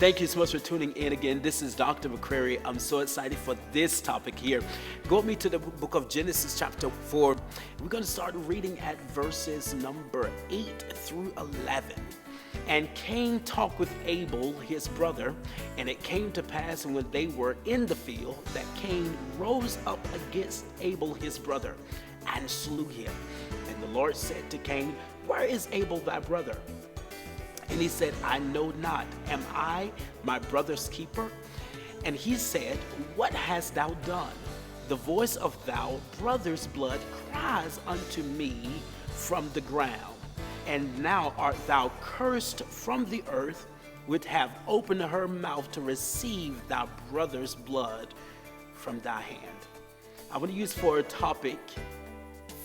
Thank you so much for tuning in again. This is Dr. McCrary. I'm so excited for this topic here. Go with me to the book of Genesis chapter 4. We're going to start reading at verses number 8 through 11. And Cain talked with Abel, his brother, and it came to pass when they were in the field that Cain rose up against Abel, his brother, and slew him. And the Lord said to Cain, "Where is Abel thy brother?" And he said, "I know not. Am I my brother's keeper?" And he said, "What hast thou done? The voice of thy brother's blood cries unto me from the ground. And now art thou cursed from the earth, which have opened her mouth to receive thy brother's blood from thy hand." I want to use for a topic,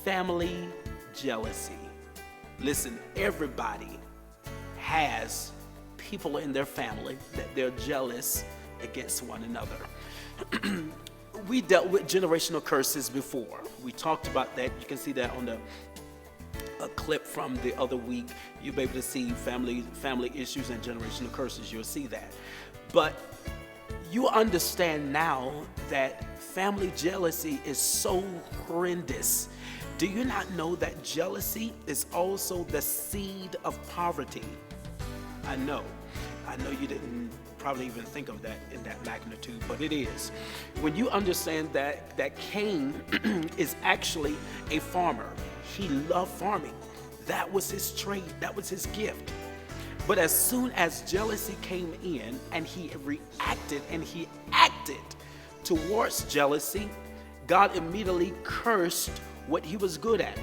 family jealousy. Listen, everybody has people in their family that they're jealous against one another. We dealt with generational curses before. We talked about that. You can see that on a clip from the other week. You'll be able to see family issues and generational curses. You'll see that. But you understand now that family jealousy is so horrendous. Do you not know that jealousy is also the seed of poverty? I know you didn't probably even think of that in that magnitude, but it is. When you understand that Cain is actually a farmer. He loved farming. That was his trade. That was his gift. But as soon as jealousy came in and he reacted and he acted towards jealousy, God immediately cursed what he was good at.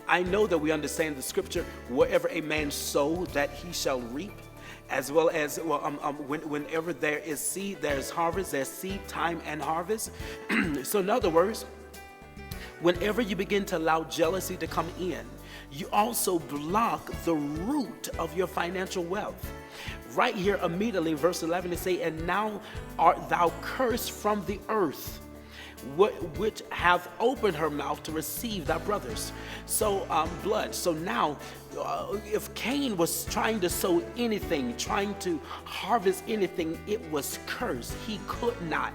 I know that we understand the scripture, wherever a man sow, that he shall reap. As well as whenever there is seed, there is harvest. There's seed time and harvest. So in other words, whenever you begin to allow jealousy to come in, you also block the root of your financial wealth. Right here immediately, verse 11, it say, "And now art thou cursed from the earth, which hath opened her mouth to receive thy brothers." So blood. So now, if Cain was trying to sow anything, trying to harvest anything, it was cursed. He could not.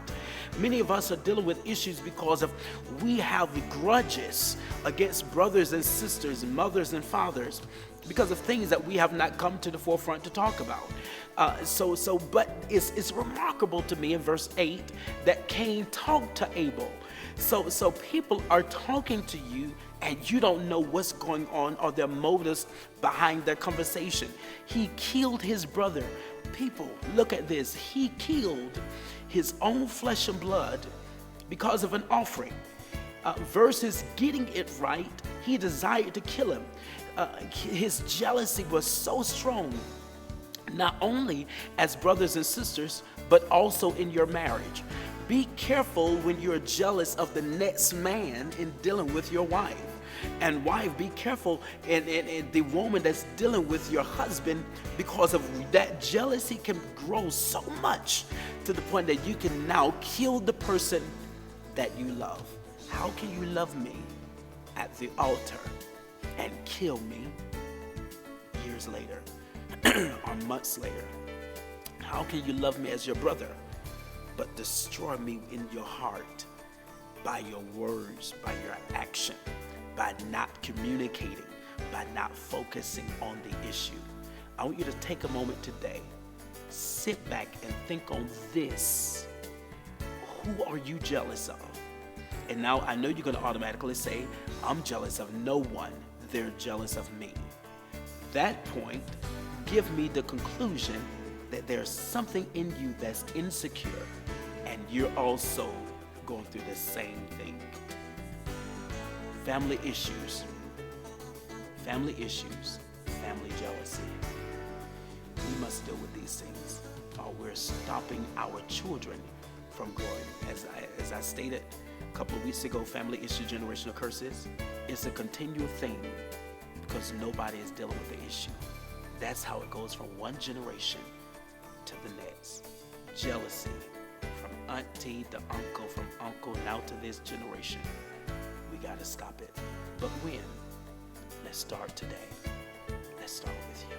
Many of us are dealing with issues because of we have grudges against brothers and sisters, mothers and fathers, because of things that we have not come to the forefront to talk about. But it's remarkable to me in verse 8 that Cain talked to Abel. So people are talking to you and you don't know what's going on or their motives behind their conversation. He killed his brother. People, look at this. He killed his own flesh and blood because of an offering. Versus getting it right, he desired to kill him. His jealousy was so strong, not only as brothers and sisters, but also in your marriage. Be careful when you're jealous of the next man in dealing with your wife. And wife, be careful in the woman that's dealing with your husband, because of that jealousy can grow so much to the point that you can now kill the person that you love. How can you love me at the altar and kill me years later or months later? How can you love me as your brother but destroy me in your heart by your words, by your action, by not communicating, by not focusing on the issue? I want you to take a moment today, sit back and think on this. Who are you jealous of? And now I know you're going to automatically say, "I'm jealous of no one. They're jealous of me." That point, give me the conclusion that there's something in you that's insecure and you're also going through the same thing. Family issues, family jealousy. We must deal with these things or we're stopping our children from growing. As I stated a couple of weeks ago, family issue, generational curses, it's a continual thing because nobody is dealing with the issue. That's how it goes from one generation to the next. Jealousy from auntie to uncle, from uncle now to this generation. We got to stop it. But when? Let's start today. Let's start with you.